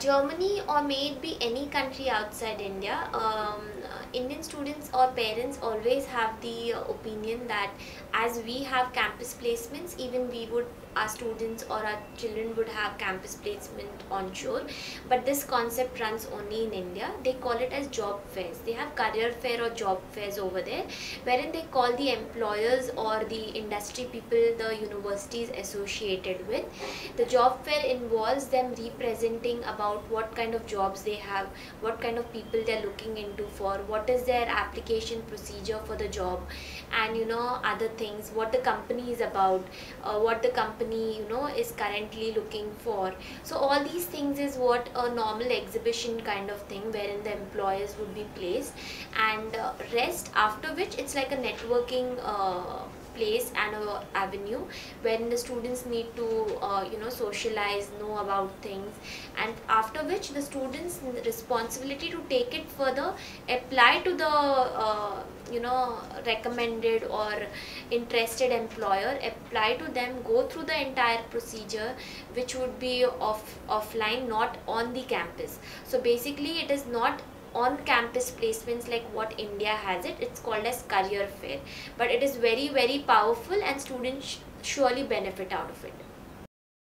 Germany, or may it be any country outside India, Indian students or parents always have the opinion that as we have campus placements, even we would, our students or our children would have campus placement onshore. But this concept runs only in India. They call it as job fairs. They have career fair or job fairs over there, wherein they call the employers or the industry people the universities associated with. The job fair involves them representing about what kind of jobs they have, what kind of people they're looking into for, what is their application procedure for the job, and other things, what the company is about, what the company is currently looking for. So all these things is what a normal exhibition kind of thing wherein the employers would be placed, and rest after which it's like a networking place and a avenue when the students need to socialize, know about things, and after which the students responsibility to take it further, apply to the recommended or interested employer, apply to them, go through the entire procedure, which would be offline, not on the campus. So basically it is not on campus placements like what India has it. It's called as career fair, but it is very very powerful and students surely benefit out of it.